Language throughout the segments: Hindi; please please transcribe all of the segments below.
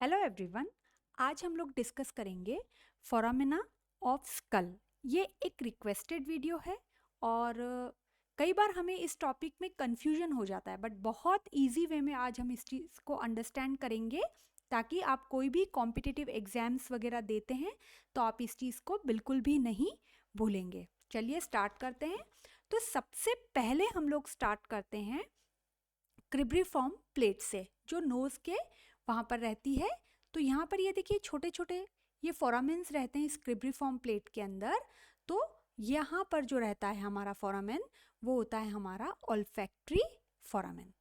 Hello everyone. आज हम लोग डिस्कस करेंगे फोरामिना ऑफ स्कल। ये एक रिक्वेस्टेड वीडियो है और कई बार हमें इस टॉपिक में कंफ्यूजन हो जाता है, बट बहुत इजी वे में आज हम इस चीज़ को अंडरस्टैंड करेंगे ताकि आप कोई भी कॉम्पिटिटिव एग्जाम्स वगैरह देते हैं तो आप इस चीज़ को बिल्कुल भी नहीं भूलेंगे। चलिए स्टार्ट करते हैं। तो सबसे पहले हम लोग स्टार्ट करते हैं क्रिब्रिफॉर्म प्लेट से, जो नोज़ के वहाँ पर रहती है। तो यहाँ पर ये देखिए छोटे छोटे ये फोरामेन्स रहते हैं इस क्रिब्रिफॉर्म प्लेट के अंदर। तो यहाँ पर जो रहता है हमारा फोरामेन वो होता है हमारा ऑल्फैक्टरी फोरामेन।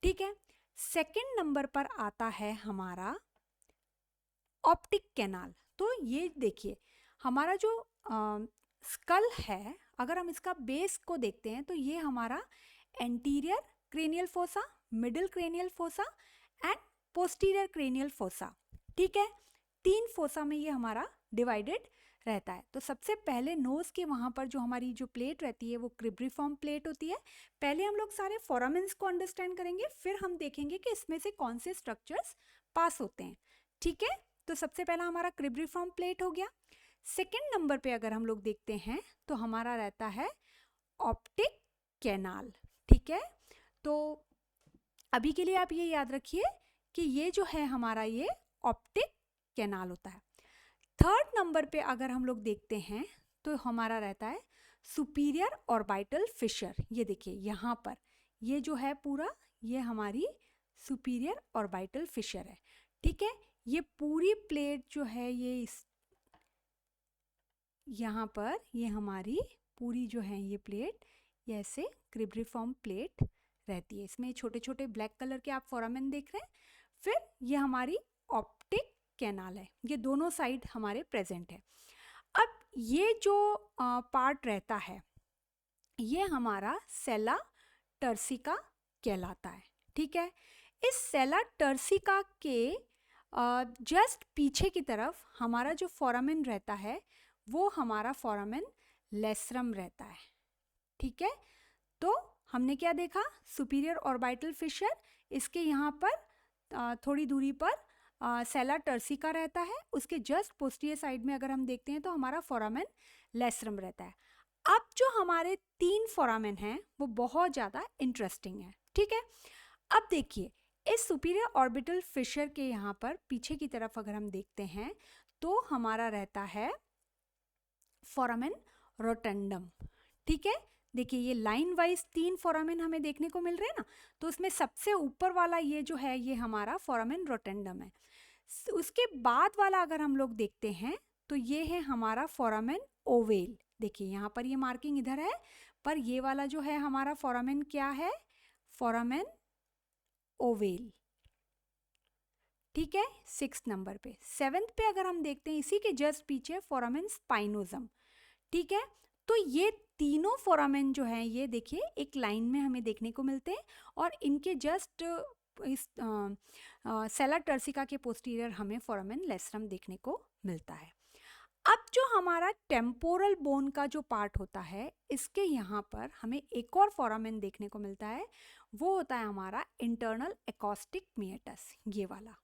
ठीक है। सेकंड नंबर पर आता है हमारा ऑप्टिक कैनाल। तो ये देखिए हमारा जो स्कल है, अगर हम इसका बेस को देखते हैं तो ये हमारा anterior cranial fossa, middle cranial fossa and posterior cranial fossa. ठीक है, तीन फोसा में ये हमारा डिवाइडेड रहता है। तो सबसे पहले नोज के वहाँ पर जो हमारी जो प्लेट रहती है वो क्रिब्रिफॉर्म प्लेट होती है। पहले हम लोग सारे फोरामेन्स को अंडरस्टैंड करेंगे, फिर हम देखेंगे कि इसमें से कौन से स्ट्रक्चर्स पास होते हैं। ठीक है, तो सबसे पहला हमारा क्रिब्रिफॉर्म प्लेट हो गया। सेकेंड नंबर पे अगर हम लोग देखते हैं तो हमारा रहता है ऑप्टिक कैनाल। ठीक है, तो अभी के लिए आप ये याद रखिए कि ये जो है हमारा ये ऑप्टिक कैनाल होता है। थर्ड नंबर पे अगर हम लोग देखते हैं तो हमारा रहता है सुपीरियर ऑर्बिटल फिशर। ये देखिए यहाँ पर ये जो है पूरा ये हमारी सुपीरियर ऑर्बिटल फिशर है। ठीक है, ये पूरी प्लेट जो है ये यहाँ पर ये हमारी पूरी जो है ये प्लेट ये ऐसे क्रिब्रिफॉर्म प्लेट रहती है। इसमें छोटे छोटे ब्लैक कलर के आप फोरामेन देख रहे हैं। फिर ये हमारी ऑप्टिक कैनाल है, ये दोनों साइड हमारे प्रेजेंट है। अब ये जो पार्ट रहता है ये हमारा सेला टर्सिका कहलाता है। ठीक है, इस सेला टर्सिका के जस्ट पीछे की तरफ हमारा जो फोरामेन रहता है वो हमारा फोरामेन लेसरम रहता है। ठीक है, तो हमने क्या देखा, सुपीरियर ऑर्बिटल फिशर, इसके यहाँ पर थोड़ी दूरी पर सेला टर्सिका रहता है, उसके जस्ट पोस्टीरियर साइड में अगर हम देखते हैं तो हमारा फोरामेन लेसरम रहता है। अब जो हमारे तीन फोरामेन हैं वो बहुत ज़्यादा इंटरेस्टिंग है। ठीक है, अब देखिए इस सुपीरियर ऑर्बिटल फिशर के यहाँ पर पीछे की तरफ अगर हम देखते हैं तो हमारा रहता है फोरामेन रोटेंडम। ठीक है, देखिए ये लाइन वाइज तीन फोरामेन हमें देखने को मिल रहे हैं ना, तो उसमें सबसे ऊपर वाला ये जो है ये हमारा फोरामेन रोटेंडम है। उसके बाद वाला अगर हम लोग देखते हैं तो ये है हमारा फोरामेन ओवेल। देखिए यहाँ पर ये मार्किंग इधर है, पर ये वाला जो है हमारा फोरामेन क्या है, फोरामेन ओवेल। ठीक है, सिक्स नंबर पे। सेवेंथ पे अगर हम देखते हैं इसी के जस्ट पीछे फोरामेन स्पाइनोजम। ठीक है, तो ये तीनों फोरामेन जो हैं ये देखिए एक लाइन में हमें देखने को मिलते हैं और इनके जस्ट इस सेला टर्सिका के पोस्टीरियर हमें फोरामेन लेसरम देखने को मिलता है। अब जो हमारा टेम्पोरल बोन का जो पार्ट होता है इसके यहाँ पर हमें एक और फोरामेन देखने को मिलता है, वो होता है हमारा इंटरनल एकॉस्टिक मिएटस, ये वाला।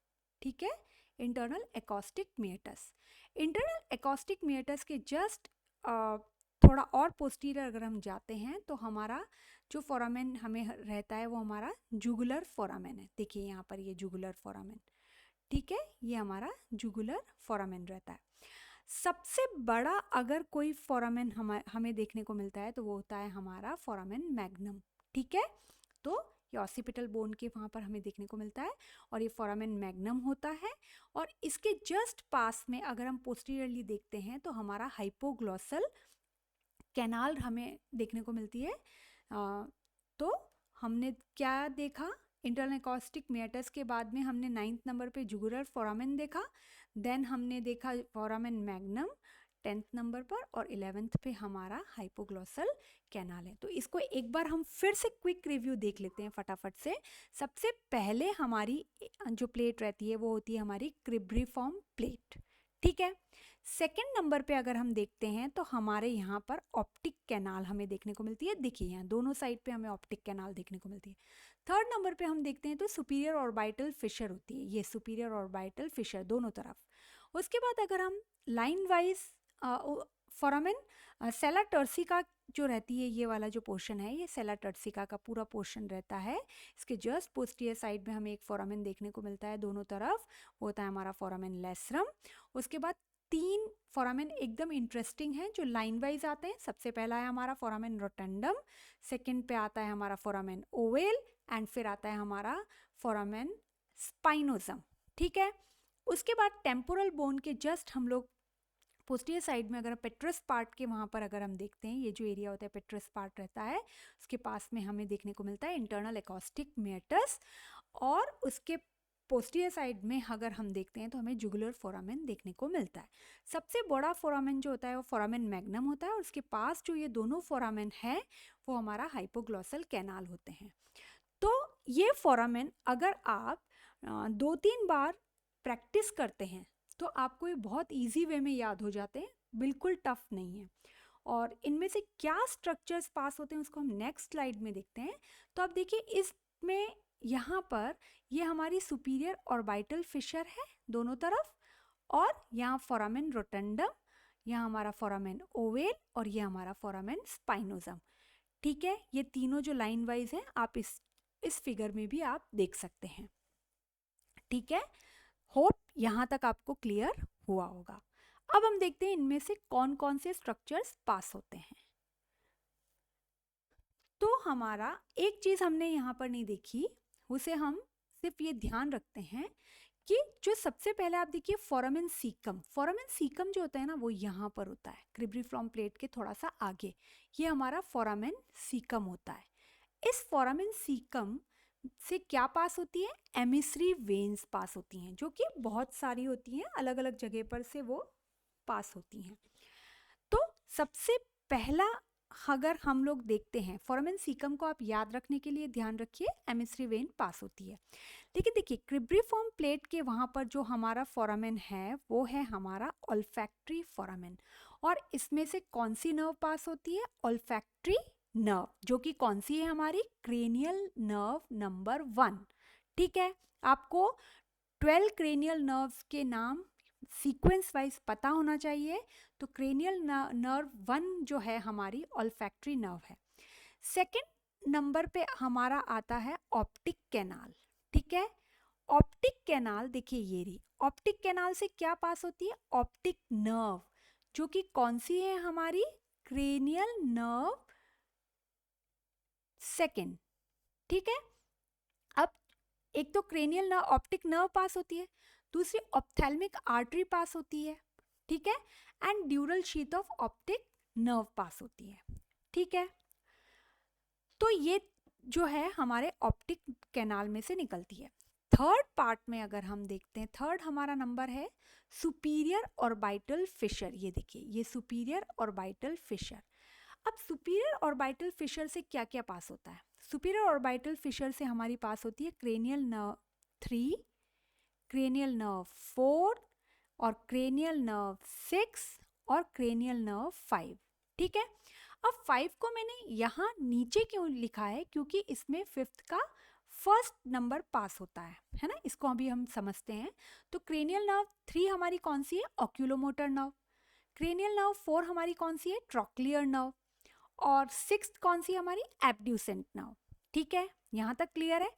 ठीक है, internal acoustic meatus. Internal acoustic meatus के जस्ट थोड़ा और पोस्टीरियर अगर हम जाते हैं तो हमारा जो फोरामेन हमें रहता है वो हमारा जुगुलर फोरामेन है। देखिए यहाँ पर ये जुगुलर फोरामेन। ठीक है, ये हमारा जुगुलर फोरामेन रहता है। सबसे बड़ा अगर कोई फोरामेन हमें देखने को मिलता है तो वो होता है हमारा फोरामेन मैग्नम। ठीक है, तो ये ऑसिपिटल बोन के वहाँ पर हमें देखने को मिलता है और ये फोरामेन मैग्नम होता है। और इसके जस्ट पास में अगर हम पोस्टीरियरली देखते हैं तो हमारा हाइपोग्लॉसल कैनाल हमें देखने को मिलती है। तो हमने क्या देखा, इंटरनल एकॉस्टिक मिएटस के बाद में हमने 9th नंबर पे जुगुलर फोरामेन देखा, देन हमने देखा फोरामेन मैग्नम 10th नंबर पर, और 11th पे हमारा हाइपोग्लॉसल कैनाल है। तो इसको एक बार हम फिर से क्विक रिव्यू देख लेते हैं फटाफट से। सबसे पहले हमारी जो प्लेट रहती है वो होती है हमारी क्रिब्रिफॉर्म प्लेट। ठीक है। सेकंड नंबर पे अगर हम देखते हैं तो हमारे यहाँ पर ऑप्टिक कैनाल हमें देखने को मिलती है। देखिए यहाँ दोनों साइड पे हमें ऑप्टिक कैनाल देखने को मिलती है। थर्ड नंबर पे हम देखते हैं तो सुपीरियर ऑर्बिटल फिशर होती है, ये सुपीरियर ऑर्बिटल फिशर दोनों तरफ। उसके बाद अगर हम लाइन वाइज फोरामेन सेला टर्सिका जो रहती है, ये वाला जो पोर्शन है ये सेला टर्सिका का पूरा पोर्शन रहता है। इसके जस्ट पोस्टीरियर साइड में हमें एक फोरामेन देखने को मिलता है दोनों तरफ, वो होता है हमारा फोरामेन लेसरम। उसके बाद 3 फोरामेन एकदम इंटरेस्टिंग हैं जो लाइन वाइज आते हैं। सबसे पहला है हमारा फोरामेन रोटेंडम, सेकंड पे आता है हमारा फोरामेन ओवेल एंड फिर आता है हमारा फोरामेन स्पाइनोजम। ठीक है। उसके बाद टेम्पोरल बोन के जस्ट हम लोग पोस्टीरियर साइड में अगर पेट्रस पार्ट के वहाँ पर अगर हम देखते हैं, ये जो एरिया होता है पेट्रस पार्ट रहता है, उसके पास में हमें देखने को मिलता है इंटरनल एकॉस्टिक मेटस। और उसके पोस्टीरियर साइड में अगर हम देखते हैं तो हमें जुगुलर फोरामेन देखने को मिलता है। सबसे बड़ा फोरामेन जो होता है वो फोरामेन मैग्नम होता है और उसके पास जो ये दोनों फोरामेन है वो हमारा हाइपोग्लॉसल कैनाल होते हैं। तो ये फोरामेन अगर आप 2-3 बार प्रैक्टिस करते हैं तो आपको ये बहुत इजी वे में याद हो जाते हैं, बिल्कुल टफ नहीं है। और इनमें से क्या स्ट्रक्चर्स पास होते हैं उसको हम नेक्स्ट स्लाइड में देखते हैं। तो अब देखिए इसमें यहाँ पर ये हमारी सुपीरियर ऑर्बिटल फिशर है दोनों तरफ, और यहाँ फोरामेन रोटेंडम, यहाँ हमारा फोरामेन ओवेल और ये हमारा फोरामेन स्पाइनोजम। ठीक है, ये तीनों जो लाइन वाइज हैं आप इस फिगर में भी आप देख सकते हैं। ठीक है, होप यहाँ तक आपको क्लियर हुआ होगा। अब हम देखते हैं इनमें से कौन कौन से स्ट्रक्चर्स पास होते हैं। तो हमारा एक चीज हमने यहाँ पर नहीं देखी, उसे हम सिर्फ ये ध्यान रखते हैं कि जो सबसे पहले आप देखिए फोरामेन सीकम जो होता है ना वो यहाँ पर होता है, क्रिब्रिफॉर्म प्लेट के थोड़ा सा आगे, ये हमारा फोरामेन सीकम होता है। इस फोरामेन सीकम से क्या पास होती है, एमिसरी वेन्स पास होती हैं, जो कि बहुत सारी होती हैं, अलग अलग जगह पर से वो पास होती हैं। तो सबसे पहला अगर हम लोग देखते हैं फोरामेन सीकम को, आप याद रखने के लिए ध्यान रखिए एमिसरी वेन पास होती है। लेकिन देखिए क्रिब्रिफॉर्म प्लेट के वहाँ पर जो हमारा फोरामेन है वो है हमारा ऑल्फैक्टरी फोरामेन, और इसमें से कौन सी नर्व पास होती है, ऑल्फैक्टरी नर्व, जो कि कौन सी है हमारी क्रेनियल नर्व नंबर 1। ठीक है, आपको 12 क्रेनियल नर्व्स के नाम सीक्वेंस वाइज पता होना चाहिए। तो क्रेनियल नर्व 1 जो है हमारी ऑल्फैक्टरी नर्व है। सेकंड नंबर पे हमारा आता है ऑप्टिक कैनाल। ठीक है, ऑप्टिक कैनाल देखिए ये रही, ऑप्टिक कैनाल से क्या पास होती है, ऑप्टिक नर्व, जो कि कौन सी है हमारी क्रेनियल नर्व 2। ठीक है, अब एक तो cranial nerve optic nerve pass होती है, दूसरी ऑप्थेल्मिक आर्टरी पास होती है। ठीक है, and dural sheath of optic nerve pass होती है। ठीक है, तो ये जो है हमारे ऑप्टिक कैनाल में से निकलती है। थर्ड पार्ट में अगर हम देखते हैं, थर्ड हमारा नंबर है सुपीरियर ऑर्बिटल फिशर। ये देखिए ये सुपीरियर ऑर्बिटल फिशर। अब सुपीरियर ऑर्बिटल फिशर से क्या क्या पास होता है, सुपीरियर ऑर्बिटल फिशर से हमारी पास होती है क्रेनियल नर्व 3, क्रेनियल नर्व 4 और क्रेनियल नर्व 6 और क्रेनियल नर्व 5। ठीक है, अब 5 को मैंने यहाँ नीचे क्यों लिखा है, क्योंकि इसमें 5th का फर्स्ट नंबर पास होता है ना, इसको अभी हम समझते हैं। तो क्रेनियल नर्व 3 हमारी कौन सी है, ऑक्यूलोमोटर नर्व। क्रेनियल नर्व 4 हमारी कौन सी है, ट्रॉक्लियर नर्व। और 6th कौन सी हमारी, एब्ड्यूसेंट नर्व। ठीक है, यहाँ तक क्लियर है।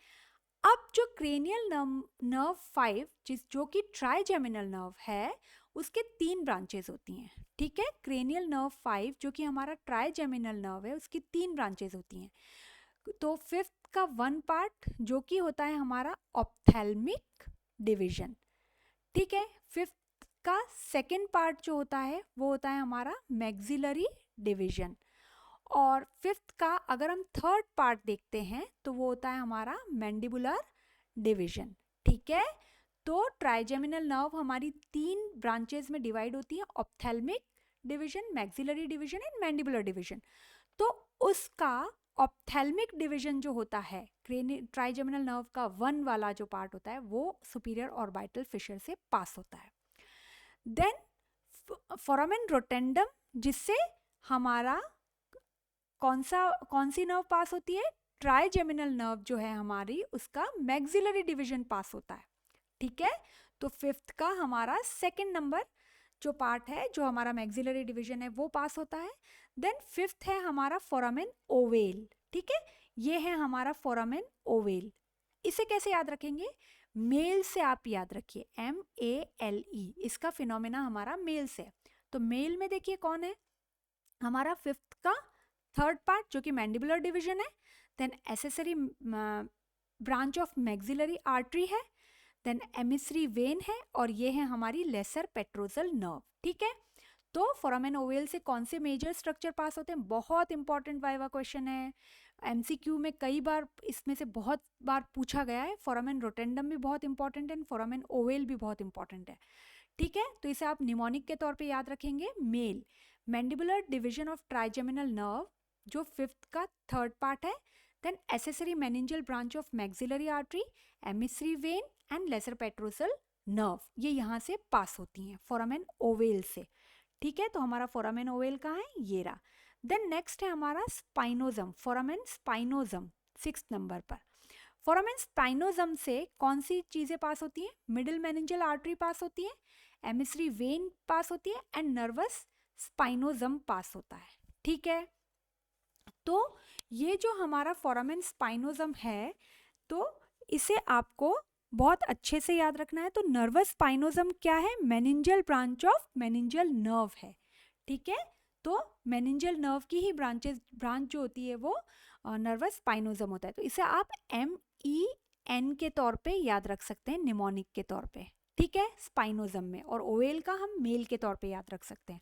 अब जो क्रेनियल नर्व 5 जो कि ट्राइजेमिनल नर्व है, उसके 3 ब्रांचेस होती हैं। ठीक है, क्रेनियल नर्व 5 जो कि हमारा ट्राइजेमिनल नर्व है, उसकी 3 ब्रांचेस होती हैं। तो 5th का 1 पार्ट जो कि होता है हमारा ऑप्थेल्मिक डिवीजन। ठीक है, 5th का 2nd पार्ट जो होता है वो होता है हमारा मैक्सिलरी डिवीजन। और 5th का अगर हम 3rd पार्ट देखते हैं तो वो होता है हमारा मैंडिबुलर डिवीजन। ठीक है, तो ट्राइजेमिनल नर्व हमारी 3 ब्रांचेस में डिवाइड होती है, ophthalmic division, maxillary division and mandibular division. तो उसका ऑप्थेल्मिक डिवीजन जो होता है ट्राइजेमिनल नर्व का 1 वाला जो पार्ट होता है वो सुपीरियर ऑर्बिटल फिशर से पास होता है। देन फोरामेन रोटेंडम, जिससे हमारा कौन सी नर्व पास होती है, ट्राइजेमिनल नर्व जो है हमारी, उसका मैक्सिलरी डिवीजन पास होता है। ठीक है, तो फिफ्थ का हमारा सेकंड नंबर जो पार्ट है, जो हमारा मैक्सिलरी डिवीजन है, वो पास होता है। देन फिफ्थ है हमारा फोरामेन ओवेल। ठीक है, ये है हमारा फोरामेन ओवेल। इसे कैसे याद रखेंगे, मेल से आप याद रखिए, MALE, इसका फिनोमेना हमारा मेल से। तो मेल में देखिए कौन है हमारा फिफ्थ का थर्ड पार्ट, जो कि मैंडिबुलर डिवीजन है। Then accessory branch of maxillary artery है। देन एमिसरी वेन है, और ये है हमारी लेसर पेट्रोजल नर्व। ठीक है, तो फोरामेन ओवेल से कौन से मेजर स्ट्रक्चर पास होते हैं, बहुत इंपॉर्टेंट वाइवा क्वेश्चन है, MCQ में कई बार इसमें से बहुत बार पूछा गया है। फोरामेन रोटेंडम भी बहुत इंपॉर्टेंट है, फोरामेन ओवेल भी बहुत इंपॉर्टेंट है। ठीक है, तो इसे आप निमोनिक के तौर पे याद रखेंगे, male mandibular division of trigeminal nerve, जो फिफ्थ का थर्ड पार्ट है। Then accessory meningeal branch of maxillary artery, emissary vein and lesser petrosal nerve, ये यहाँ से पास होती हैं फोरामेन ओवेल से। ठीक है, तो हमारा फोरामेन ओवेल कहाँ है, ये रहा। देन नेक्स्ट है हमारा स्पाइनोजम, फोरामेन स्पाइनोजम सिक्स्थ नंबर पर। फोरामेन स्पाइनोजम से कौन सी चीजें पास होती हैं, मिडिल मेनिंजियल आर्टरी पास होती है, एमिसरी वेन पास होती है, एंड नर्वस स्पाइनोजम पास होता है। ठीक है, तो ये जो हमारा फोरामेन स्पाइनोजम है, तो इसे आपको बहुत अच्छे से याद रखना है। तो नर्वस स्पाइनोजम क्या है, meningeal branch of meningeal nerve है। ठीक है, तो मेनिंजियल नर्व की ही ब्रांच जो होती है वो नर्वस स्पाइनोजम होता है। तो इसे आप MEN के तौर पे याद रख सकते हैं, निमोनिक के तौर पे। ठीक है, स्पाइनोजम में, और ओवेल का हम मेल के तौर पे याद रख सकते हैं।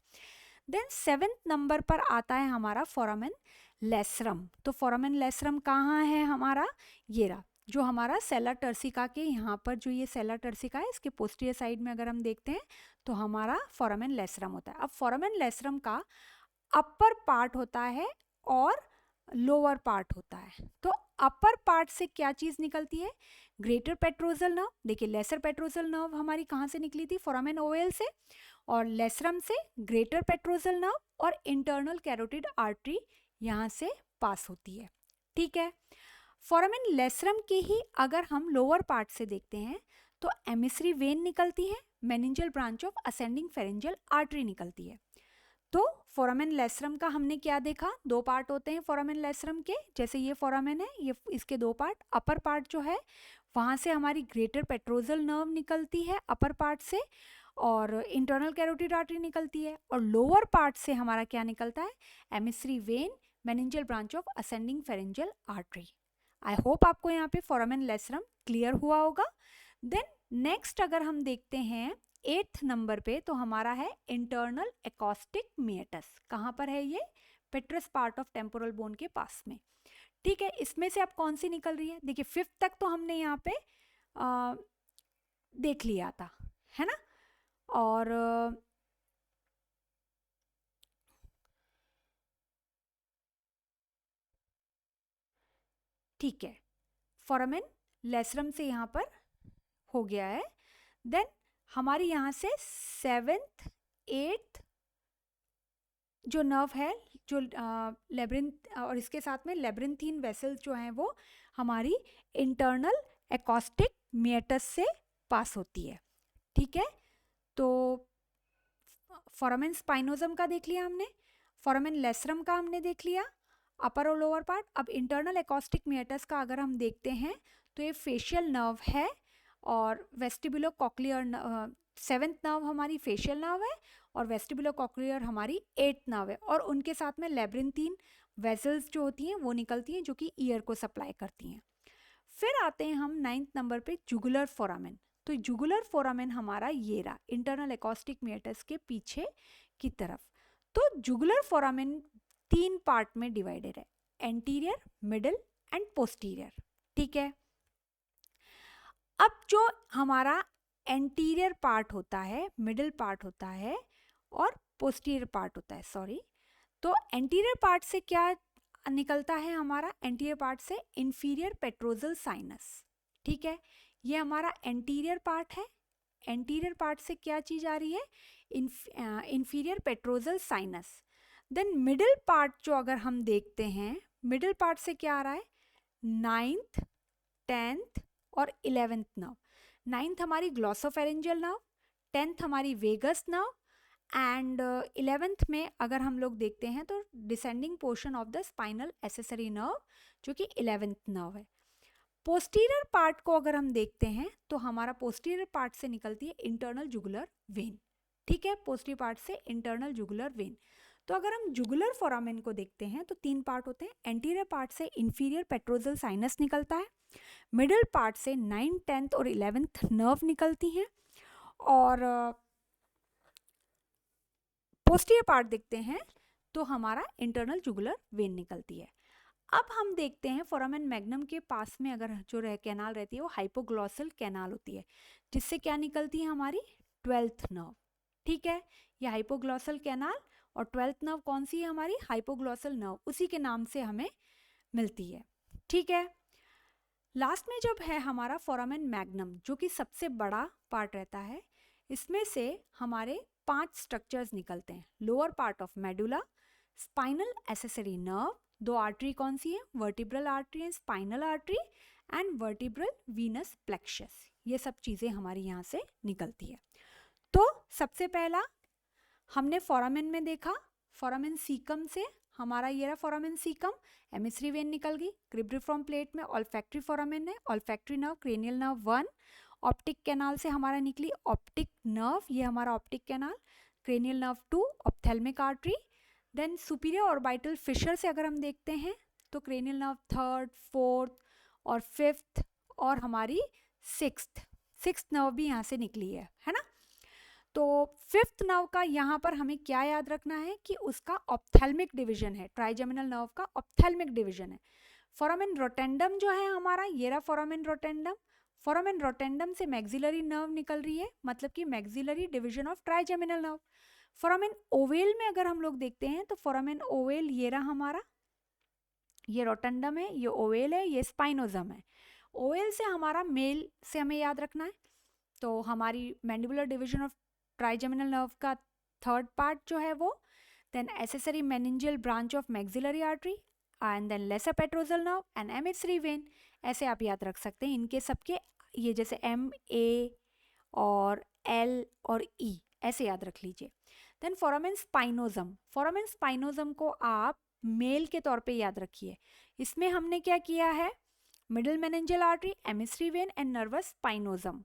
देन सेवेंथ नंबर पर आता है हमारा फोरामेन लेसरम। तो फोरामेन लेसरम कहाँ है हमारा, ये रहा, जो हमारा सेला टर्सिका के यहाँ पर, जो ये सेला टर्सिका है, इसके पोस्टीरियर साइड में अगर हम देखते हैं तो हमारा फोरामेन लेसरम होता है। अब फोरामेन लेसरम का अपर पार्ट होता है और लोअर पार्ट होता है। तो अपर पार्ट से क्या चीज निकलती है, ग्रेटर पेट्रोजल नर्व। देखिए लेसर पेट्रोजल नर्व हमारी कहाँ से निकली थी, फोरामेन ओवेल से, और लेसरम से ग्रेटर पेट्रोजल नर्व और इंटरनल कैरोटिड आर्टरी यहाँ से पास होती है। ठीक है, फोरामेन लेसरम के ही अगर हम लोअर पार्ट से देखते हैं तो एमिसरी वेन निकलती है, meningeal branch of ascending pharyngeal artery निकलती है। तो फोरामेन लेसरम का हमने क्या देखा, दो पार्ट होते हैं फोरामेन लेसरम के, जैसे ये फोरामेन है, ये इसके दो पार्ट, अपर पार्ट जो है वहाँ से हमारी ग्रेटर पेट्रोजल नर्व निकलती है अपर पार्ट से, और इंटरनल कैरोटिड आर्टरी निकलती है, और लोअर पार्ट से हमारा क्या निकलता है, emissary when, meningeal branch of ascending pharyngeal artery. I hope आपको यहाँ पे फोरामेन लेसरम क्लियर हुआ होगा। देन नेक्स्ट अगर हम देखते हैं 8th नंबर पे, तो हमारा है इंटरनल एकॉस्टिक मिएटस। कहाँ पर है ये, पेट्रस पार्ट ऑफ टेम्पोरल बोन के पास में। ठीक है, इसमें से अब कौन सी निकल रही है, देखिए फिफ्थ तक तो हमने यहाँ पे देख लिया था, है ना, और ठीक है, फोरामेन लेसरम से यहाँ पर हो गया है। देन हमारी यहाँ से 7th 8th जो नर्व है, जो लेब्रिंथ, और इसके साथ में लेब्रिंथीन वेसल्स जो हैं वो हमारी इंटरनल एकॉस्टिक मिएटस से पास होती है। ठीक है, तो फोरामेन स्पाइनोजम का देख लिया हमने, फोरामेन लेसरम का हमने देख लिया, अपर और लोअर पार्ट। अब इंटरनल एकॉस्टिक मिएटस का अगर हम देखते हैं तो ये फेशियल नर्व है, और वेस्टिबुलो कॉक्लियर 7th नर्व हमारी फेशियल नर्व है, और वेस्टिबुलो कॉक्लियर हमारी 8th नर्व है, और उनके साथ में लेब्रिंथीन वेसल्स जो होती हैं वो निकलती हैं, जो कि ईयर को सप्लाई करती हैं। फिर आते हैं हम 9th नंबर पे जुगुलर फोरामेन। तो जुगुलर फोरामेन हमारा ये रहा, इंटरनल एकॉस्टिक मिएटस के पीछे की तरफ। तो जुगुलर फोरामेन 3 पार्ट में डिवाइडेड है, एंटीरियर, मिडिल एंड पोस्टीरियर। ठीक है, अब जो हमारा एंटीरियर पार्ट होता है, मिडिल पार्ट होता है और पोस्टीरियर पार्ट होता है, सॉरी, तो एंटीरियर पार्ट से क्या निकलता है हमारा, एंटीरियर पार्ट से इंफीरियर पेट्रोजल साइनस। ठीक है, ये हमारा एंटीरियर पार्ट है, एंटीरियर पार्ट से क्या चीज़ आ रही है, inferior petrosal sinus. Then middle part जो अगर हम देखते हैं, मिडिल पार्ट से क्या आ रहा है, 9th 10th और 11th नर्व। 9th हमारी ग्लॉसोफेरेंजियल नर्व, 10th हमारी वेगस नर्व एंड 11th में अगर हम लोग देखते हैं तो descending portion of the spinal accessory nerve जो कि 11th नर्व है। पोस्टीरियर पार्ट को अगर हम देखते हैं तो हमारा पोस्टीरियर पार्ट से निकलती है इंटरनल जुगुलर वेन। ठीक है, पोस्टीरियर पार्ट से इंटरनल जुगुलर वेन। तो अगर हम जुगुलर फोरामेन को देखते हैं तो 3 पार्ट होते हैं। एंटीरियर पार्ट से इंफीरियर पेट्रोजल साइनस निकलता है, मिडिल पार्ट से 9th 10th और 11th नर्व निकलती हैं, और पोस्टीरियर पार्ट देखते हैं तो हमारा इंटरनल जुगुलर वेन निकलती है। अब हम देखते हैं फोरामेन मैग्नम के पास में अगर जो कैनाल रहती है वो हाइपोग्लॉसल कैनाल होती है, जिससे क्या निकलती है हमारी 12th नर्व। ठीक है, ये हाइपोग्लॉसल कैनाल और 12th नर्व कौन सी है हमारी, हाइपोग्लॉसल नर्व, उसी के नाम से हमें मिलती है। ठीक है, लास्ट में जब है हमारा फोरामेन मैग्नम जो कि सबसे बड़ा पार्ट रहता है, इसमें से हमारे 5 स्ट्रक्चर्स निकलते हैं। Lower part of medulla, spinal accessory nerve, 2 artery कौन सी है, vertebral artery and spinal artery and vertebral venous plexus, ये सब चीज़ें हमारी यहाँ से निकलती है। तो सबसे पहला हमने फोरामेन में देखा, फोरामेन सीकम से हमारा ये रहा फोरामेन सीकम, एमिसरी वेन निकल गई। क्रिब्रिफॉर्म प्लेट में ऑल्फैक्टरी फोरामेन है, olfactory nerve, cranial nerve 1, optic canal से हमारा निकली ऑप्टिक नर्व, ये हमारा optic canal, cranial nerve 2, ophthalmic artery. Then superior orbital fissure से अगर हम देखते हैं तो क्रेनियल नर्व 3rd 4th और 5th और हमारी 6th नर्व भी यहाँ से निकली है ना। तो 5th नर्व का यहाँ पर हमें क्या याद रखना है कि उसका ऑप्थेल्मिक डिवीजन है, ट्राइजेमिनल नर्व का ऑप्थेल्मिक डिवीजन है। फोरामेन रोटेंडम जो है हमारा, ये रहा फोरामेन रोटेंडम, फोरामेन रोटेंडम से मैक्सिलरी नर्व निकल रही है, मतलब कि maxillary division of trigeminal nerve. Foramen ovale में अगर हम लोग देखते हैं तो फोरामेन ओवेल ये रहा हमारा, ये रोटेंडम है, ये ओवेल है, ये स्पाइनोजम है। ओवेल से हमारा मेल से हमें याद रखना है, तो हमारी mandibular division of trigeminal nerve का 3rd पार्ट जो है वो, then accessory meningeal branch of maxillary artery and then lesser petrosal nerve and emissary vein, ऐसे आप याद रख सकते हैं। इनके सबके ये जैसे M A और L और E ऐसे याद रख लीजिए। देन फोरामेन स्पाइनोजम, फोरामेन स्पाइनोजम को आप मेल के तौर पे याद रखिए। इसमें हमने क्या किया है, middle meningeal artery, emissary vein and nervus spinosus.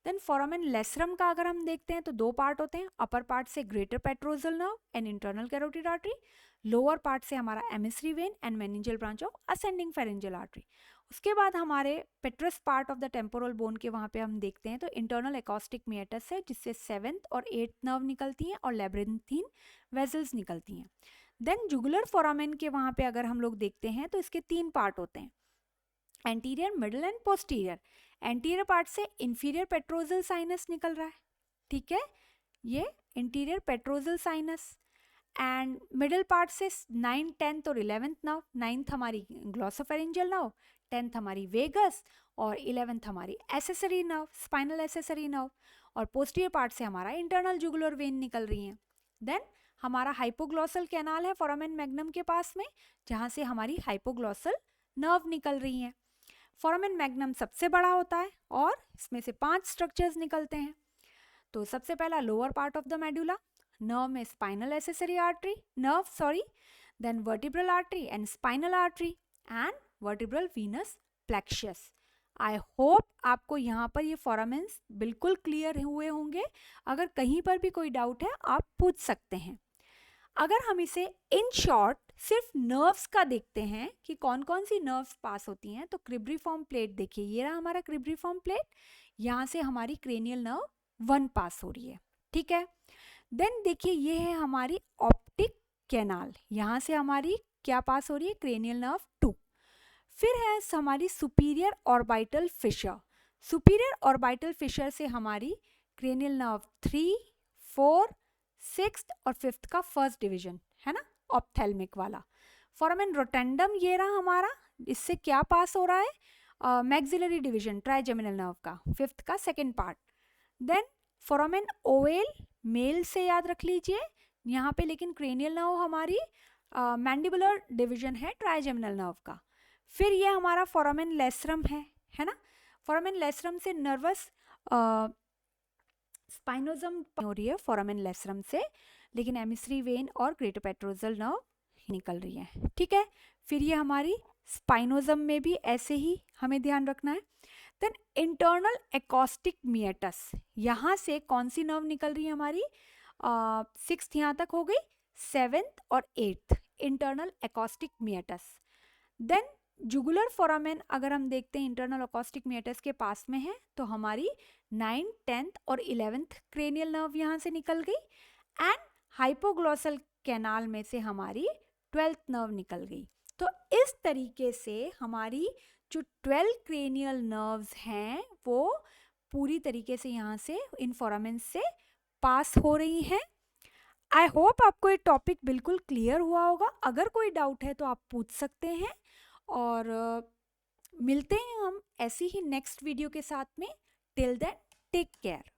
Then foramen lacerum का अगर हम देखते हैं तो 2 पार्ट होते हैं, अपर पार्ट से greater petrosal nerve and internal carotid artery, lower part से हमारा emissary vein and meningeal branch of ascending pharyngeal artery. उसके बाद हमारे पेट्रस part of the temporal bone के वहाँ पे हम देखते हैं तो इंटरनल एकॉस्टिक मिएटस है, जिससे 7th और 8th नर्व निकलती हैं और लेब्रिंथीन वेजल्स निकलती हैं। देन जुगुलर फोरामेन के वहाँ पे अगर हम लोग देखते हैं तो इसके 3 पार्ट होते हैं, anterior, middle and posterior. Anterior part से इंफीरियर पेट्रोजल साइनस निकल रहा है, ठीक है, ये interior petrosal sinus, and middle part से 9th 10th और 11th नर्व, 9th हमारी ग्लॉसोफेरेंजियल नर्व, 10th हमारी वेगस और 11th हमारी accessory nerve, spinal accessory nerve, और पोस्टीरियर पार्ट से हमारा इंटरनल जुगुलर वेन निकल रही हैं। देन हमारा हाइपोग्लॉसल कैनाल है फोरामेन मैग्नम के पास में, जहाँ से हमारी हाइपोग्लॉसल नर्व निकल रही हैं। फोरामेन मैग्नम सबसे बड़ा होता है और इसमें से 5 स्ट्रक्चर्स निकलते हैं। तो सबसे पहला lower part of the medulla, nerve में spinal accessory artery nerve, then vertebral artery and spinal artery and vertebral venous plexus. I hope आपको यहाँ पर ये फोरामेन्स बिल्कुल क्लियर हुए होंगे। अगर कहीं पर भी कोई डाउट है आप पूछ सकते हैं। अगर हम इसे इन शॉर्ट सिर्फ नर्व्स का देखते हैं कि कौन कौन सी नर्व्स पास होती हैं, तो क्रिब्रिफॉर्म प्लेट देखिए, ये रहा हमारा क्रिब्रिफॉर्म प्लेट, यहाँ से हमारी क्रेनियल नर्व 1 पास हो रही है, ठीक है। देन देखिए ये है हमारी ऑप्टिक कैनाल, यहाँ से हमारी क्या पास हो रही है, क्रेनियल नर्व 2। फिर है हमारी superior orbital Fisher, superior orbital fissure से हमारी क्रेनियल नर्व 3, 4, 6th और 5th का फर्स्ट डिवीजन है ना, ऑप्थेल्मिक वाला। फोरामेन रोटेंडम ये रहा हमारा, इससे क्या पास हो रहा है, मैक्सिलरी डिवीजन ट्राइजेमिनल नर्व का 5th का 2nd part. Then foramen ovale male से याद रख लीजिए यहाँ पे, लेकिन क्रेनियल नर्व हमारी मैंडिबुलर डिवीजन है ट्राइजेमिनल नर्व का। फिर ये हमारा फोरामेन लेसरम है ना। फोरामेन लेसरम से नर्वस स्पाइनोजम हो रही है फोरामेन लेसरम से, लेकिन एमिसरी वेन और ग्रेटर पेट्रोजल नर्व निकल रही है, ठीक है। फिर ये हमारी स्पाइनोजम में भी ऐसे ही हमें ध्यान रखना है। देन इंटरनल एकॉस्टिक मिएटस, यहाँ से कौन सी नर्व निकल रही है हमारी, 6th यहाँ तक हो गई, 7th और 8th internal acoustic meatus. Then jugular foramen अगर हम देखते हैं इंटरनल एकॉस्टिक मिएटस के पास में है, तो हमारी 9th, 10th और 11th क्रेनियल नर्व यहाँ से निकल गई। एंड हाइपोग्लॉसल कैनाल में से हमारी 12th नर्व निकल गई। तो इस तरीके से हमारी जो 12 क्रेनियल नर्व्स हैं वो पूरी तरीके से यहाँ से इन फोरामेन से पास हो रही हैं। आई होप आपको ये टॉपिक बिल्कुल क्लियर हुआ होगा। अगर कोई डाउट है तो आप पूछ सकते हैं, और मिलते हैं हम ऐसी ही नेक्स्ट वीडियो के साथ में। Till then take care.